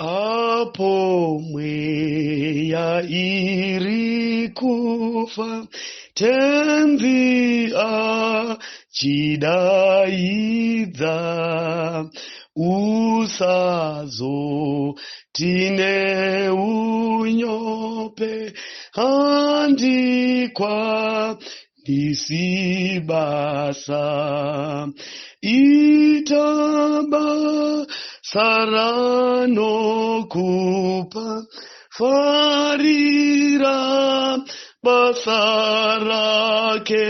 Apo mweya iri kufa, tenzi achidaidza, usazo tine unyope, handikwa disibasa, itaba sarano kupa, farira basarake,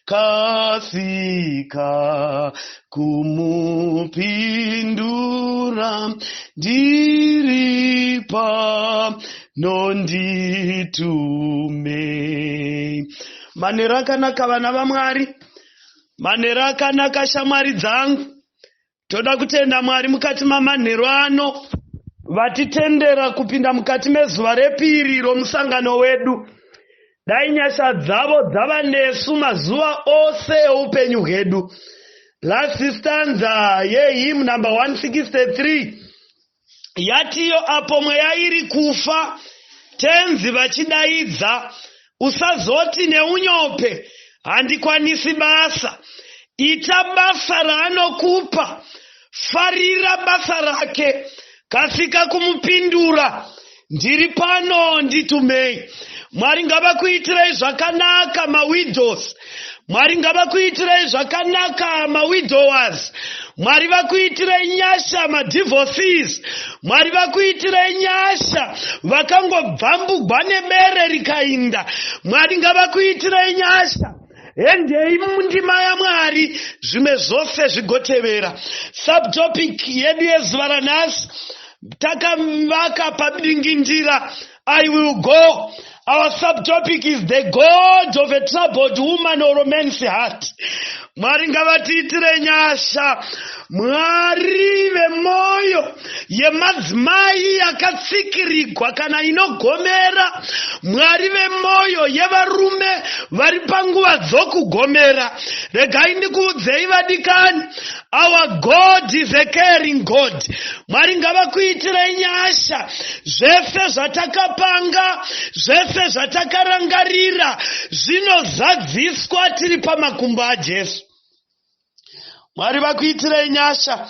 kasika kumupindura, diripa nonditume. Manera akanaka vana vaMwari, manera akanaka shamwari dzangu. Toda kutenda Mwari mukati mamanhero ano vatitendera kupinda mukati mezuva repiri romusangano wedu. Dai nyasha dzavo dzava nesu mazuva ose eupenyu hwedu. Last stanza yehymn number 163 yatiyo, apo mweya iri kufa, tenzi vachidaidza, usazoti neunyope, handikwanisi basa. Ita basa raanokupa, farira basa rake, kasika kumupindura, ndiri pano nditumei. Mwari ngavakuitirei zvakanaka mawidows, Mwari ngavakuitirei zvakanaka mawidowers, Mwari vakuitirei nyasha madivorces, Mwari vakuitirei nyasha vakangobvambugwa nebere rikainda, Mwari ngavakuitirei nyasha. Endei mundima yaMwari zvimwe zvose zvigotevera. Subtopic yedu yezuva ranhasi takavaka padingindira, I will go. Our subtopic is the God of a troubled woman or man's heart. Mwari ngavatiitire nyasha, Mwari vemoyo yemadzimai yakatsikirigwa kana inogomera, Mwari vemoyo yevarume vari panguva dzokugomera. Regai ndikuudzei vadikani, our God is a caring God. Mwari ngavakuitirei nyasha, zvese zvatakapanga, zvese zvatakarangarira zvinozadziswa tiri pamakumbo aJesu. Mwari vakuitirei nyasha.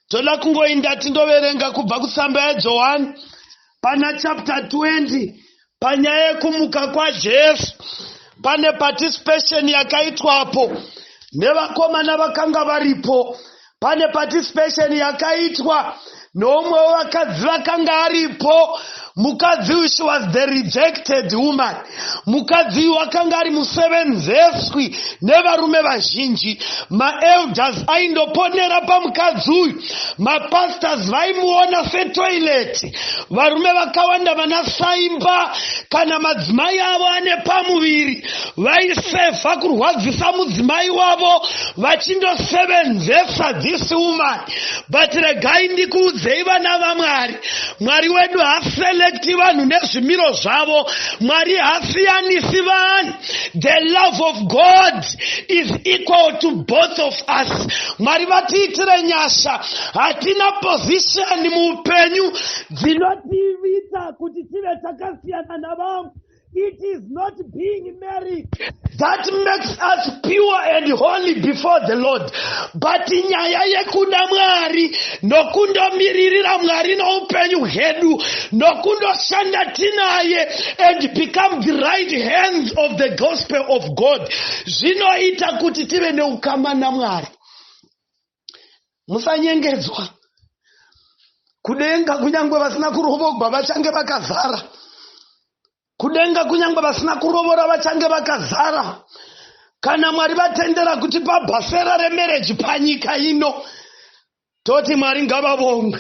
Toda kungoinda tindoverenga kubva kutsamba yaJohani pana chapter 20 panyaya yekumuka kwaJesu. Pane participation yakaitwapo nevakomana vakanga varipo. Pane participation yakaitwa nomwe wevakadzi vakanga aripo. Mukadzi, she was the rejected woman. Mukadzi wakanga ari musevenzeswi nevarume vazhinji. Maelders aindoponera pamukadzi uyu. Mapastors vaimuona setoilet. Varume vakawanda vanasaimba kana madzimai avo ane pamuviri vaisefa kurwadzisa mudzimai wavo vachindosevenzesa this woman. But regai ndikuudzei vana vaMwari, Mwari wedu haselekti vanhu nezvimiro zvavo. Mwari hasiyanisi vanhu. The love of God is equal to both of us. Mwari vatiitire nyasha. Hatina position muupenyu dzinotiita kuti tive takasiyana navamwe. It is not being married that makes us pure and holy before the Lord, but nyaya yekuda Mwari nokundomiririra Mwari noupenyu hwedu nokundoshanda tinaye and become the right hands of the gospel of God, zvinoita kuti tive neukama naMwari. Musanyengedzwa. Kudenga kunyangwe vasina kurovogwa vachange vakazara. Kudenga kunyangwe vasina kurovora vachange vakazara. Kana Mwari vatendera kuti pabhasera remarriage panyika ino, toti Mwari ngavavongwe.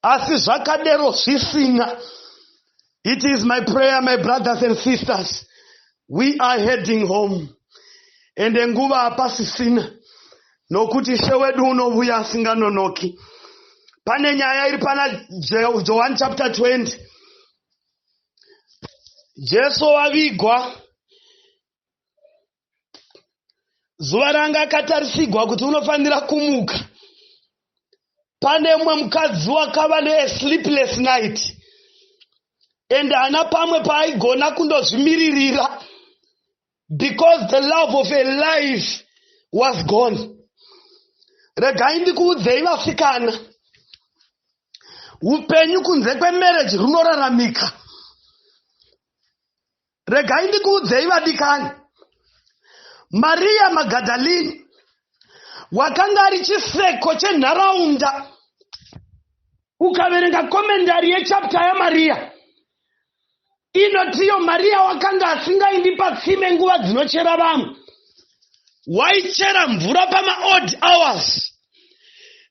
Asi zvakadero zvisina. It is my prayer, my brothers and sisters, we are heading home. Ende nguva hapasisina, nokuti She wedu unovuya asinganonoki. Pane nyaya iri pana John chapter 20. Jesu wavigwa. Zuva ranga akatarisigwa kuti unofanira kumuka. pane mwe mukadzi wakava ne sleepless night and hana pamwe paaigona kundozvimiririra because the love of a life was gone. Regai ndikuudzei vasikana, upenyu kunze kwemarriage runoraramika. Regai ndikuudzei vadikani, Maria Magdalene wakanga ari chiseko chenharaunda. Ukaverenga komendari yechapta yaMaria inotiyo Maria wakanga asingaindi patsime nguva dzinochera vamwe, waichera mvura pama-odd hours.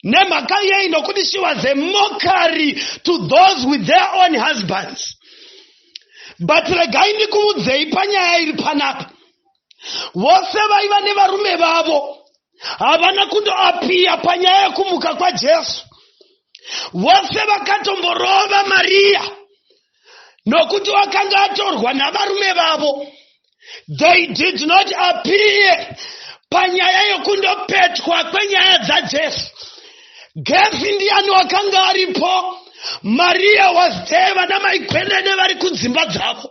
Nemhaka yei nokuti she was a mockery to those with their own husbands. But regai ndikuudzei panyaya iri panapa, vose vaiva nevarume vavo havana kundoapiya panyaya yekumuka kwaJesu. Vose vakatomborova Maria nokuti wakanga atorwa navarume vavo. They did not appear panyaya yekundopetwa kwenyaya dzaJesu. Gesi ndiani wakanga aripo? Maria was there. Vana maigwenene vari kudzimba dzavo.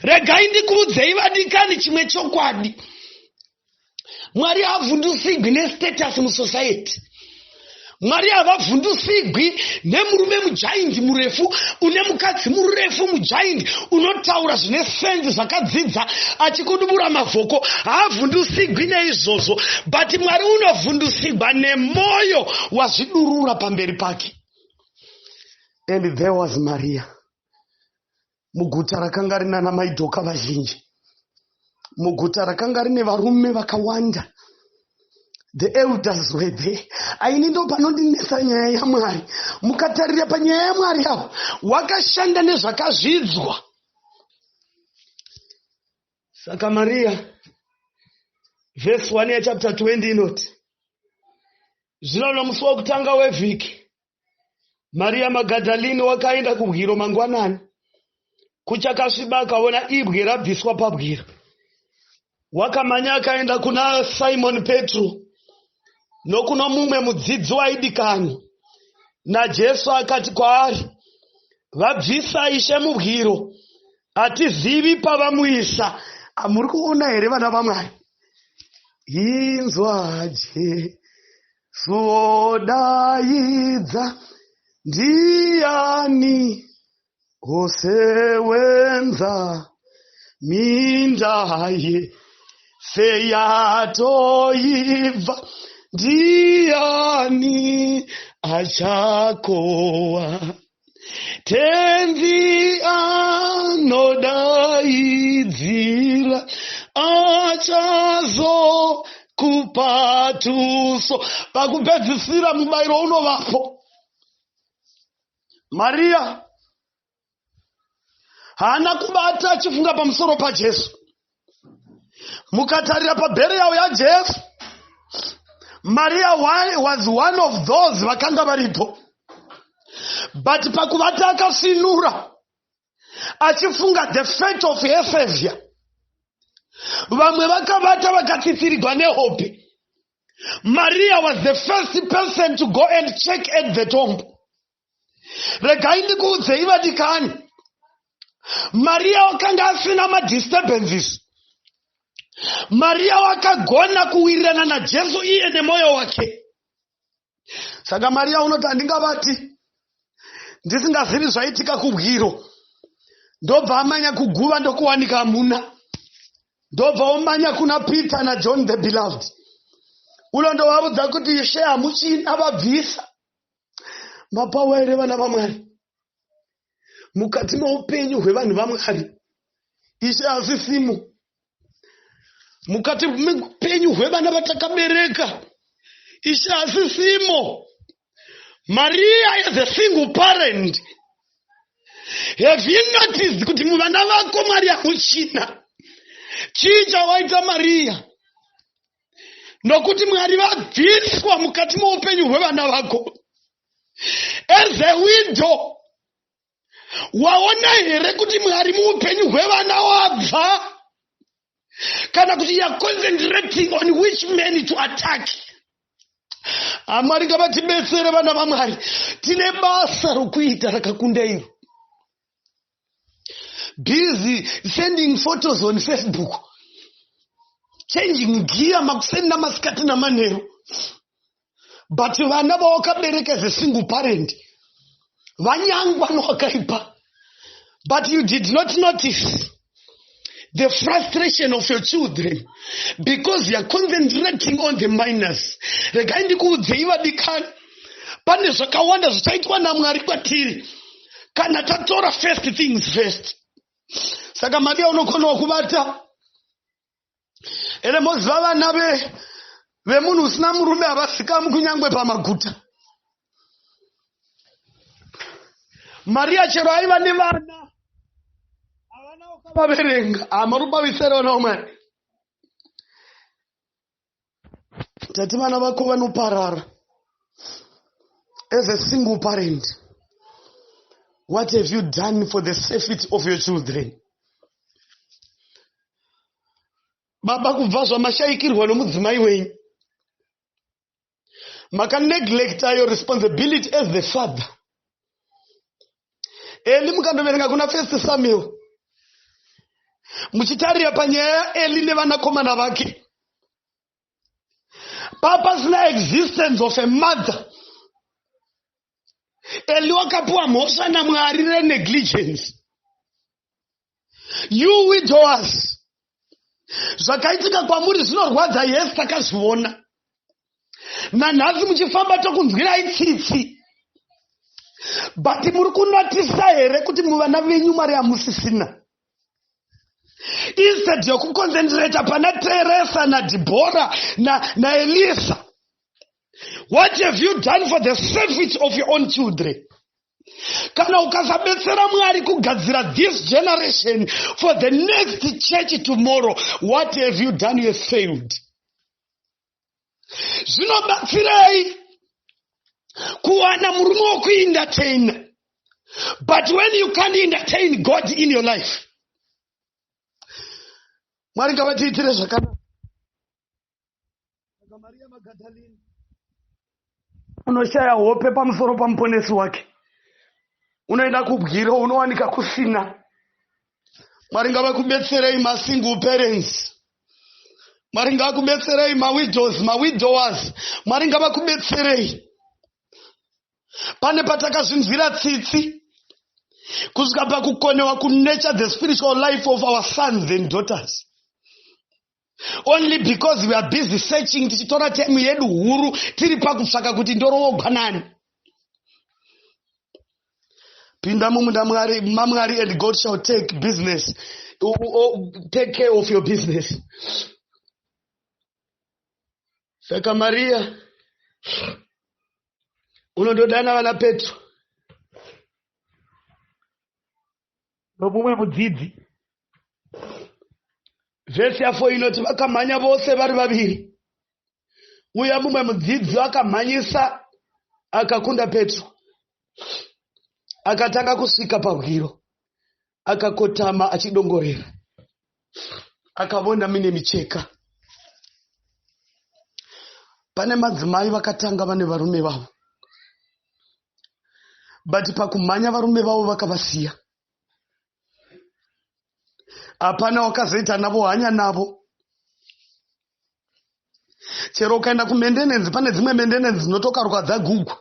Regai ndikuudzei vadikani chimwe chokwadi, Mwari havhundusigwi nestatus musociety. Mwari havavhundusigwi nemurume mujaindi murefu une mukadzi murefu mujaindi unotaura zvine senzi zvakadzidza achikudubura mavhoko. Haavhundusigwi neizvozvo, but Mwari unovhundusigwa nemoyo wazvidurura pamberi pake. And there was Maria, muguta rakanga rina namaidoka vazhinji, muguta rakanga rine varume vakawanda. The elders were there. Aini ndo panondinesa nyaya yaMwari. Mukatarira panyaya yaMwari avo wakashanda nezvakazvidzwa. Saka Maria, verse 1 ya chapter 20 inoti, zvino nomusi wokutanga wevhiki Maria Magdalene wakaenda kubwiro mangwanani. Kuchakasviba akaona ibwe rabviswa pabwiro. Wakamanya akaenda kuna Simon Petro nokuna mumwe mudzidzi waidikani. NaJesu akati kwaari, vabvisa Ishe mubwiro, hatizivi pavamuisa. Amuri kuona here vana vaMwari? Inzwa Jesu odaidza, ndiani osewenza minda ye seyatoibva, ndiani achakowa, tenzi anodaidzira achazo kupatuso. Pakupedzisira mubayiro unovapo. Maria haana kubata achifunga pamusoro paJesu. Mukatarira pabheriyawo yaJesu, Maria was one of those vakanga varipo. But pakuvata akasinura achifunga the fate of her savior, vamwe vakavata vakatsitsirirwa nehope. Maria was the first person to go and check at the tomb. Regai ndikuudzei vadikani, Maria wakanga asina madisturbances. Maria wakagona kuwirirana naJesu iye nemoyo wake. Saka Maria unoti handingavati ndisingazivi zvaitika kubwiro, ndobva amanya kuguva ndokuwanika amuna, ndobva omanya kuna Peter na John the beloved. Ulo ndovaudza kuti Ishe hamuchina vabvisa. Mapawa here vana vaMwari, mukati meupenyu hwevanhu vaMwari Ishe hasisimo. Mukati meupenyu hwevana vatakabereka Ishe hasisimo. Maria is a single parent. Have you noticed kuti muvana vako Mwari hamuchina? Chii chawaita Maria? Nokuti Mwari vabviswa mukati meupenyu hwevana vako. As a widow, waona here kuti Mwari muupenyu hwevana wabva? Kana kuti you are concentrating on which men to attack? Mwari ngavatibetsere vana vaMwari. Tine basa rokuita rakakunda iro. Busy sending photos on Facebook. Changing gear makusenda masikati namanheru. But vana vawakabereka as a single parent. Vanyangwa nowakaipa. But you did not notice the frustration of your children because you are concentrating on the minors. Regaindi kuudzeiva dikani. Pane zvakawanda zvichaitwa naMwari kwatiri. Kana tatora first things first. Saka Maria unokona kubata. Ere moziva vana vemunhu usina murume havasikamu kunyangwe pamaguta. Maria chero aiva nevana. Havana ukavaverenga. Amarubavisere vana vaMwari. Tati vana vako vanoparara. As a single parent, what have you done for the safety of your children? Baba kubva zvamashaikirwa nomudzimai wenyu. Maka neglecta your responsibility as the father. Eli mukandoverenga kuna 1 Samuel. Muchitarira panyaya Eli nevanakomana vake. Papasina existence of a mother. Eli wakapuwa mhosva naMwari renegligence. You widowers. Zvakaitika kwamuri zvinorwadza Yesu takazviona. Nanhasi muchifamba tokunzwirai tsitsi. But muri kunotisa here kuti muvana venyu Mwari hamusisina. Instead yokuconcentrate pana Teresa na Deborah na Elisa. What have you done for the safety of your own children? Kana ukasabetsera Mwari kugadzira this generation for the next church tomorrow, what have you done? You have failed. Zvinobatsirei kuwana murume wokuentertain. But when you can't entertain God in your life, Mwari ngavatiitire zvakanaka. Maria Magdalene unoshaya hope pamusoro pamuponesi wake. Unoenda kubwira unowanika kusina. Mwari ngavakubetserei single parents. Mwari ngavakubetserei widowers. Mwari ngavakubetserei. Pane patakazvinzwira tsitsi kusvika pakukonewa kunurture the spiritual life of our sons and daughters. Only because we are busy searching tichitora time yedu huru tiri pakutsvaka kuti ndorowogwa nani. Pinda mumunda Mwari and God shall take business or take care of your business. Saka Maria unondodana vana Petro nomumwe mudzidzi. Vhesi ya4 inoti vakamhanya vose vari vaviri. Uya mumwe mudzidzi akamhanyisa akakunda Petro. Akatanga kusvika pahwiro. Akakotama achidongorera. Akavona mine micheka. Pane madzimai vakatanga vane varume vavo. But pakumhanya varume vavo vakavasiya. Hapana wakazoita navo hanya navo. Chero ukaenda kumendenenzi pane dzimwe mendenenzi dzinotokaruka dzagugwa.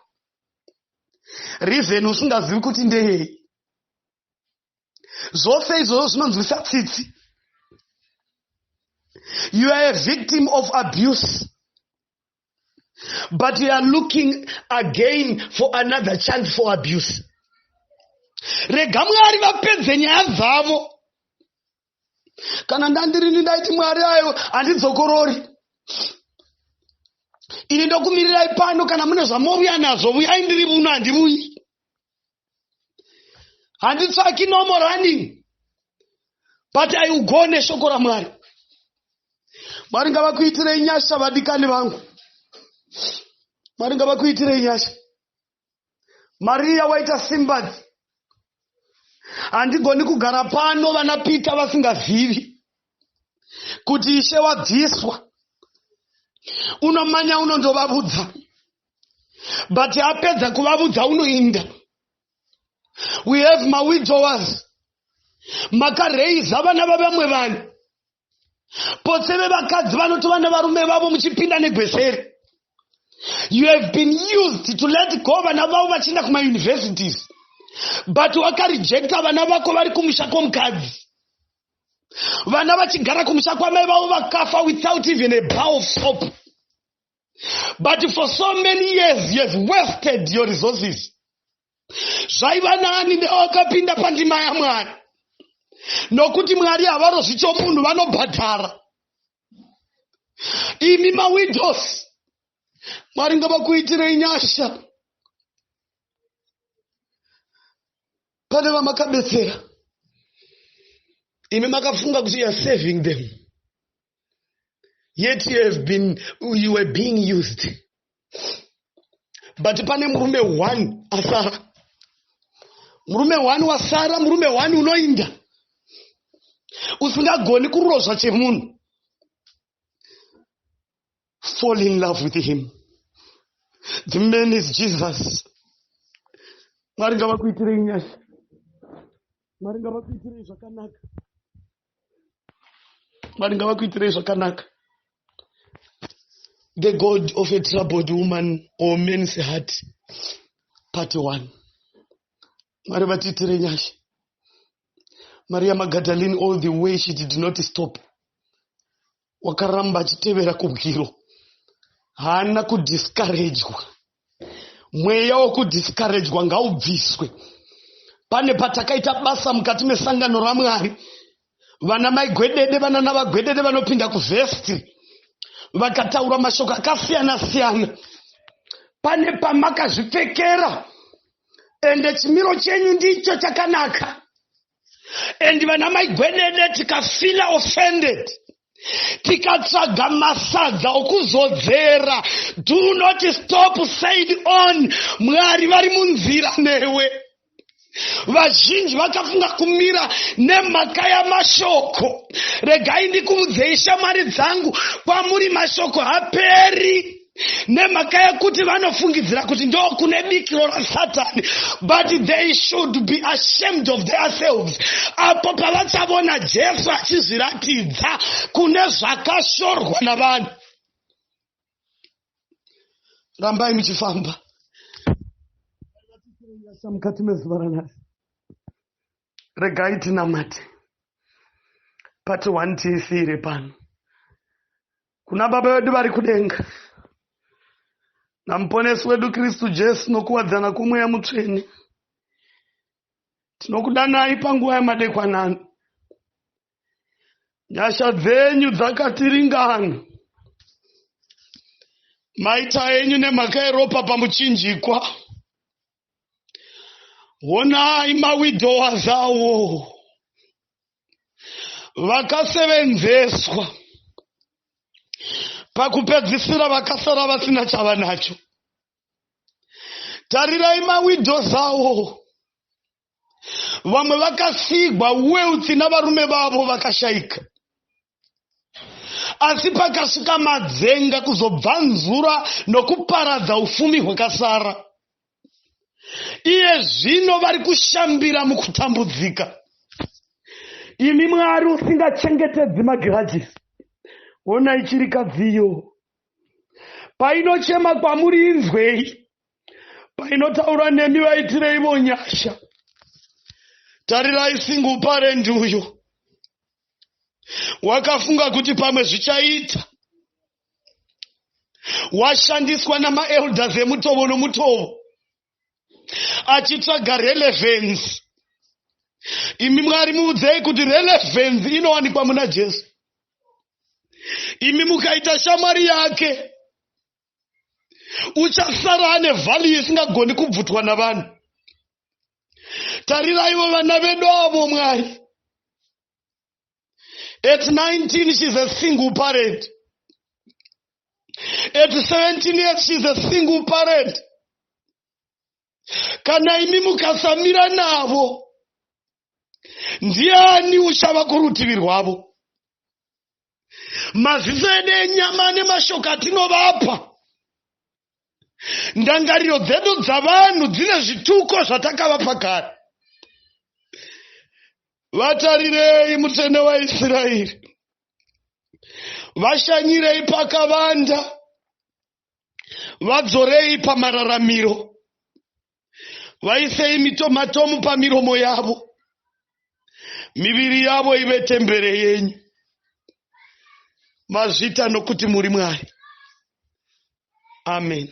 Reason usingazivi kuti ndeyei. Zvose izvozvo zvinonzwisa tsitsi. You are a victim of abuse. But you are looking again for another chance for abuse. Rega Mwari vapedze nyaya dzavo. Kana ndandirini ndaiti Mwari ayo handidzokorori. Ini ndokumirirai pano kana mune zvamovuya nazvo vuyai ndiri muno handivuyi. Handitsvaki no more running. But I will go neshoko raMwari. Mwari ngavakuitirei nyasha vadikani vangu. Mwari ngavakuitirei nyasha. Maria waita sympathy. Handigoni kugara pano vana Peter vasingazivi kuti Ishe wabviswa. Unomanya unondovavudza. but apedza kuvavudza unoinda. We have mawidowers makareiza vana vavamwe vanhu potseve vakadzi vanoti vana varume vavo muchipinda negwesere. You have been used to let go vana vavo vachienda kumauniversities, but wakarejecta vana vako vari kumusha kwomukadzi. Vana vachigara kumusha kwamai vavo vakafa without even a bar of soap. But for so many years you have wasted your resources. Zvaiva nani nevakapinda pandima yaMwari, nokuti Mwari havarozvicho munhu vanobhadhara. Imi mawidows, Mwari ngavakuitirei nyasha. Pane vamakabetsera, imi makafunga kuti you are saving them, yet you were being used. But pane murume one asara, murume one wasara, murume one unoinda, usingagoni kurozva chemunhu. Fall in love with him. The man is Jesus. Mwari ngavakuitirei nyasha. Mwari ngavakuitirei zvakanaka. Mwari ngavakuitirei zvakanaka. The God of a troubled woman or man's heart, part 1. Mwari vatiitirei nyasha. Maria Magdalene, all the way she did not stop. Wakaramba achitevera kubwiro. Haana kudiscouragwa. Mweya wokudiscouragwa ngaubviswe. Pane patakaita basa mukati mesangano raMwari. Vana mai Gwedede, vana navagwedede vanopinda kuvhesti, vakataura mashoko akasiyana siyana. Pane pamakazvipfekera, ende chimiro chenyu ndicho chakanaka. And vana mai Gwedede tikafila offended, tikatsvaga masadza okuzodzera. Do not stop, said on. Mwari vari munzira newe. Vazhinji vakafunga kumira nemhaka yamashoko. Regai ndikuudzei shamwari dzangu, kwamuri mashoko haperi. Nemhaka yekuti vanofungidzira kuti ndo kune bikiro raSatani, but they should be ashamed of themselves. Apo pavachavona Jesu achizviratidza kune zvakashorwa navanhu. Rambai muchifamba. Mukati mezuva ranhasi, regai tinamate. Part 1 tiisire pano. Kuna Baba vedu vari kudenga, namuponesi wedu Kristu Jesu, nokuwadzana kwomweya mutsvene, tinokudanai panguva yamadekwanano. Nyasha dzenyu dzakatiringana, maita enyu nemhaka yeropa pamuchinjikwa. Honai mawidowers awo vakasevenzeswa, pakupedzisira vakasara vasina chava nacho. Tarirai mawidows awo, vamwe vakasigwa wealth navarume vavo vakashaika, asi pakasvika madzenga kuzobvanzura nokuparadza ufumi hwakasara. Iye zvino vari kushambira mukutambudzika. Imi Mwari usingachengetedzi magirages, onai chirikadziyo. Painochema kwamuri inzwei, painotaura nemi vaitirei nyasha. Tarirai single parent uyo, wakafunga kuti pamwe zvichaita. Washandiswa namaelders emutovo nomutovo, achitsvaga relevance. Imi Mwari muudzei kuti relevance inowanikwa muna Jesu. Imi mukaita shamwari yake, uchasara ane value isingagoni kubvutwa navanhu. Tariraiwo vana vedu avo Mwari. At 19 she's a single parent. At 17 years she's a single parent. Kana imi mukasamira navo, ndiani uchava kurutivi rwavo? Maziso edu enyama nemashoko atinovapa Ndangariro dzedu dzavanhu dzine zvituko zvatakavapa kare. Vatarirei mutende waIsraeri, vashanyirei pakavanda, vadzorei pamararamiro, vaisei matomu pamiromo yavo, miviri yavo ive tembere yenyu. Mazvita nokuti muri Mwari. Amen.